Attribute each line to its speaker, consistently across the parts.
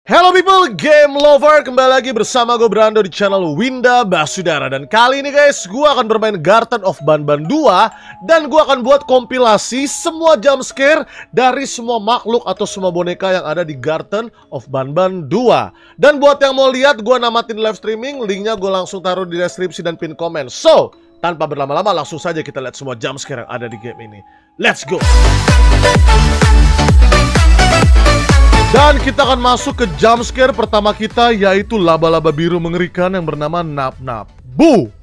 Speaker 1: Hello people, game lover, kembali lagi bersama gue Brando di channel Winda Basudara. Dan kali ini guys, gue akan bermain Garten of Banban 2. Dan gue akan buat kompilasi semua jump scare dari semua makhluk atau semua boneka yang ada di Garten of Banban 2. Dan buat yang mau lihat, gue namatin live streaming, linknya gue langsung taruh di deskripsi dan pin komen. So, tanpa berlama-lama langsung saja kita lihat semua jump scare yang ada di game ini. Let's go! Dan kita akan masuk ke jump scare pertama kita, yaitu laba-laba biru mengerikan yang bernama Nap-Nap. Bu!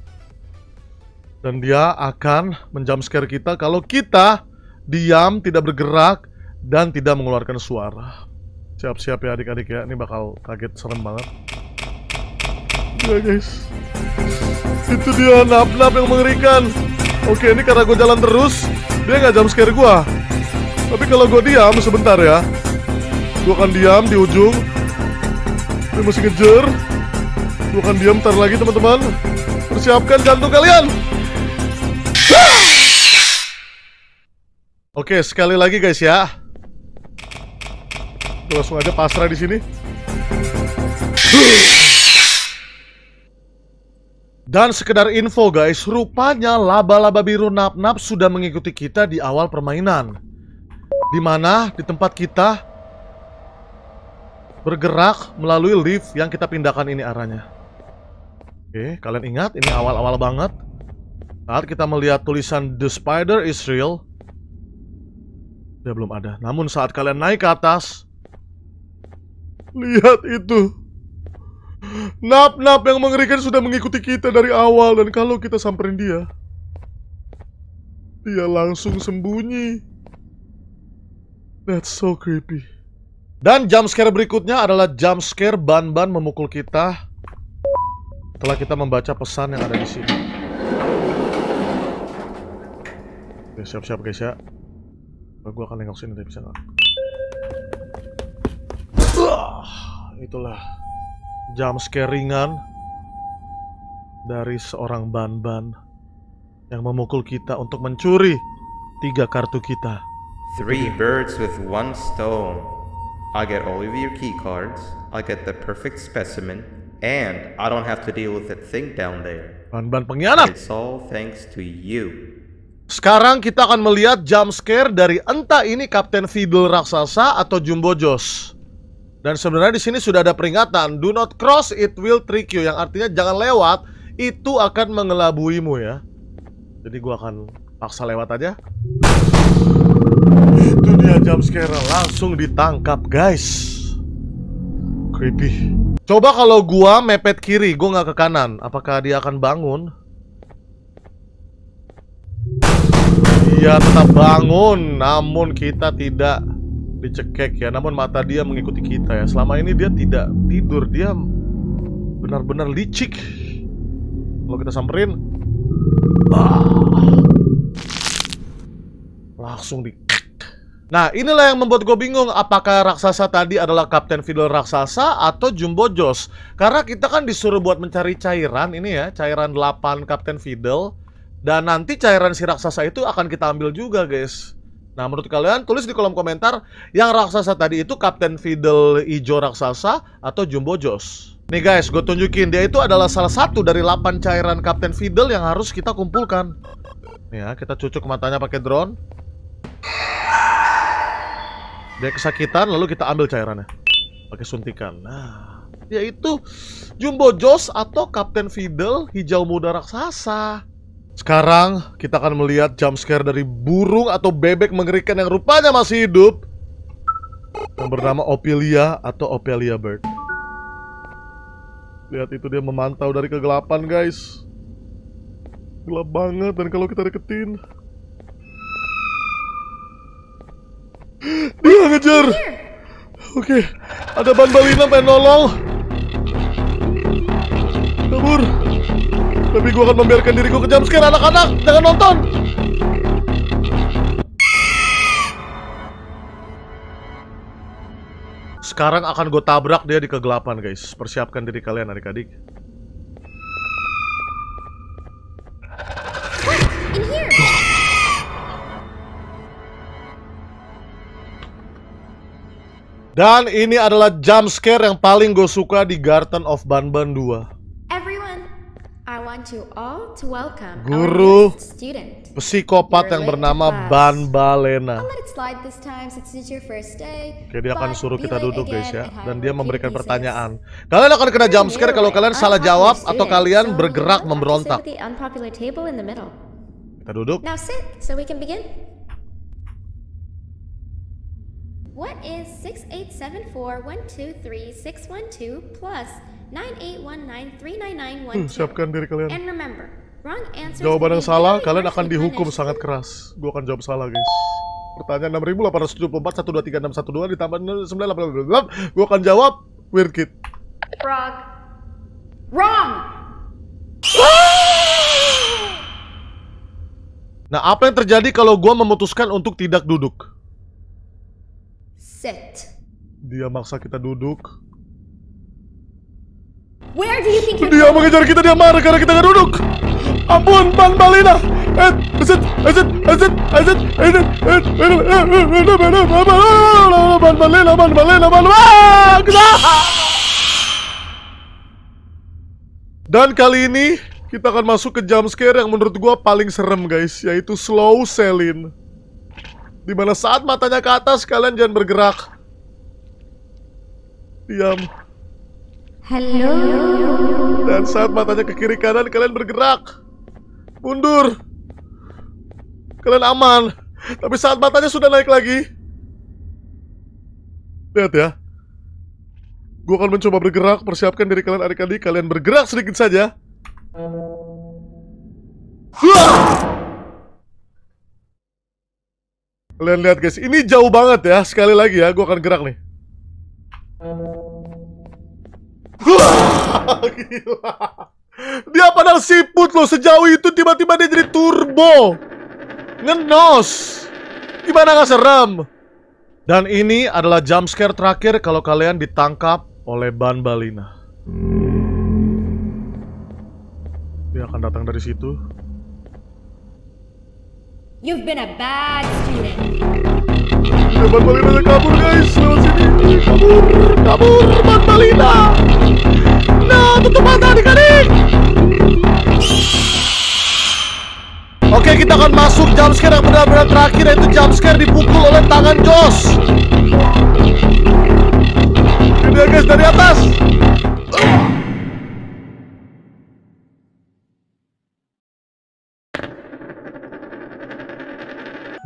Speaker 1: Dan dia akan menjump scare kita kalau kita diam, tidak bergerak, dan tidak mengeluarkan suara. Siap-siap ya adik-adik ya, ini bakal kaget serem banget. Ya guys, itu dia Nap-Nap yang mengerikan. Oke, ini karena gue jalan terus, dia nggak jump scare gue. Tapi kalau gue diam sebentar ya, gue akan diam di ujung. Dia masih ngejar. Gue akan diam ntar lagi teman-teman. Persiapkan jantung kalian. Oke, sekali lagi guys ya. Gue langsung aja pasrah di sini. Dan sekedar info guys, rupanya laba-laba biru Nap-Nap sudah mengikuti kita di awal permainan. Dimana di tempat kita bergerak melalui lift yang kita pindahkan ini arahnya. Oke, kalian ingat ini awal-awal banget. Saat kita melihat tulisan The Spider is Real, dia belum ada. Namun saat kalian naik ke atas, lihat itu. Nap-Nap yang mengerikan sudah mengikuti kita dari awal. Dan kalau kita samperin dia, dia langsung sembunyi. That's so creepy. Dan jump scare berikutnya adalah jump scare Banban memukul kita setelah kita membaca pesan yang ada di sini. Oke, siap-siap guys ya. Gue akan nengok sini deh, bisa nggak? Itulah jump scare ringan dari seorang Banban yang memukul kita untuk mencuri 3 kartu kita.
Speaker 2: 3 birds with 1 stone. I get all of your key cards, I get the perfect specimen, and I don't have to deal with that thing down there.
Speaker 1: Banban pengkhianat.
Speaker 2: It's all thanks to you.
Speaker 1: Sekarang kita akan melihat jump scare dari entah ini Kapten Fiddle raksasa atau Jumbo Josh. Dan sebenarnya di sini sudah ada peringatan, do not cross, it will trick you, yang artinya jangan lewat, itu akan mengelabuimu ya. Jadi gua akan paksa lewat aja. Itu dia jump scare, langsung ditangkap guys. Creepy. Coba kalau gua mepet kiri, gua nggak ke kanan, apakah dia akan bangun? Dia tetap bangun, namun kita tidak dicekek ya. Namun mata dia mengikuti kita ya. Selama ini dia tidak tidur, dia benar-benar licik. Kalau kita samperin, langsung di. Nah, inilah yang membuat gue bingung, apakah raksasa tadi adalah Kapten Fiddle raksasa atau Jumbo Josh. Karena kita kan disuruh buat mencari cairan ini ya, cairan 8 Kapten Fiddle. Dan nanti cairan si raksasa itu akan kita ambil juga guys. Nah, menurut kalian tulis di kolom komentar, yang raksasa tadi itu Kapten Fiddle hijau raksasa atau Jumbo Josh. Nih guys, gue tunjukin, dia itu adalah salah satu dari 8 cairan Kapten Fiddle yang harus kita kumpulkan. Nih ya, kita cucuk matanya pakai drone. Dia kesakitan, lalu kita ambil cairannya pakai suntikan. Nah, yaitu Jumbo Josh atau Kapten Fiddle hijau muda raksasa. Sekarang kita akan melihat jump scare dari burung atau bebek mengerikan yang rupanya masih hidup, yang bernama Ophelia atau Ophelia Bird. Lihat itu, dia memantau dari kegelapan guys. Gelap banget, dan kalau kita deketin, dia ngejar. Oke, ada Banbalina pengen nolong. Kabur. Tapi gue akan membiarkan diriku ke jump scare. Anak-anak, jangan nonton. Sekarang akan gue tabrak dia di kegelapan guys. Persiapkan diri kalian adik-adik. Dan ini adalah jump scare yang paling gue suka di Garten of Banban 2.
Speaker 3: Everyone, I want you all to welcome
Speaker 1: Guru
Speaker 3: our newest student.
Speaker 1: Psikopat yang bernama Banbalena.
Speaker 3: I'll let it slide this time since it's your first day.
Speaker 1: Oke, dia akan
Speaker 3: but
Speaker 1: suruh
Speaker 3: be
Speaker 1: kita
Speaker 3: late
Speaker 1: duduk guys
Speaker 3: again
Speaker 1: ya.
Speaker 3: and have
Speaker 1: Dan dia
Speaker 3: repeated
Speaker 1: memberikan
Speaker 3: pieces.
Speaker 1: pertanyaan. Kalian akan kena jump scare kalau kalian salah jawab atau kalian
Speaker 3: So
Speaker 1: bergerak
Speaker 3: you'll have to sit
Speaker 1: memberontak.
Speaker 3: with the unpopular table in the middle.
Speaker 1: Kita duduk.
Speaker 3: Now sit so we can begin. What is 6874123612 plus 981939912?
Speaker 1: Siapkan diri kalian.
Speaker 3: And remember, wrong answers
Speaker 1: Jawaban
Speaker 3: will
Speaker 1: yang
Speaker 3: be
Speaker 1: salah,
Speaker 3: very
Speaker 1: kalian akan
Speaker 3: harshly
Speaker 1: dihukum
Speaker 3: punished.
Speaker 1: sangat keras. Gue akan jawab salah guys. Pertanyaan 6874 123 612 ditambah 988. Gue akan jawab Weird Kid.
Speaker 3: Frog. Wrong!
Speaker 1: Nah, apa yang terjadi kalau gue memutuskan untuk tidak duduk?
Speaker 3: Sit.
Speaker 1: Dia maksa kita duduk.
Speaker 3: Where do you think you're
Speaker 1: Dia mengejar kita, dia marah karena kita nggak duduk. Ampun, Banbalena. Dan kali ini kita akan masuk ke jump scare yang menurut gua paling serem guys, yaitu slow Celine. Dimana saat matanya ke atas kalian jangan bergerak. Diam.
Speaker 3: Hello.
Speaker 1: Dan saat matanya ke kiri kanan kalian bergerak. Mundur. Kalian aman. Tapi saat matanya sudah naik lagi, lihat ya. Gue akan mencoba bergerak. Persiapkan diri kalian adik-adik. Kalian bergerak sedikit saja. Kalian lihat guys, ini jauh banget ya. Sekali lagi ya, gue akan gerak nih. Gila. Dia padahal siput loh, sejauh itu tiba-tiba dia jadi turbo. Ngenos. Gimana gak serem? Dan ini adalah jump scare terakhir kalau kalian ditangkap oleh Banbalena. Dia akan datang dari situ.
Speaker 3: You've been a bad student.
Speaker 1: Ya, Banbalena kabur guys, lewat sini. Kabur, Banbalena. Nah, tutup mata adik-adik. Oke, kita akan masuk jump scare yang benar-benar terakhir, yaitu jump scare dipukul oleh tangan Josh. Ini dia guys, dari atas.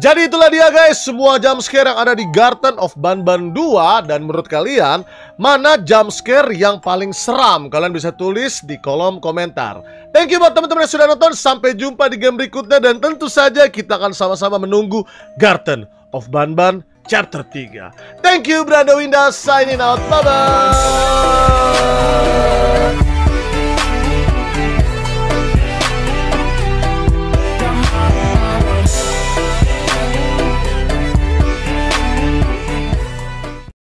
Speaker 1: Jadi itulah dia guys, semua jump scare yang ada di Garten of Banban 2. Dan menurut kalian, mana jump scare yang paling seram? Kalian bisa tulis di kolom komentar. Thank you buat teman-teman yang sudah nonton. Sampai jumpa di game berikutnya. Dan tentu saja kita akan sama-sama menunggu Garten of Banban Chapter 3. Thank you, Brando Winda, signing out. Bye-bye.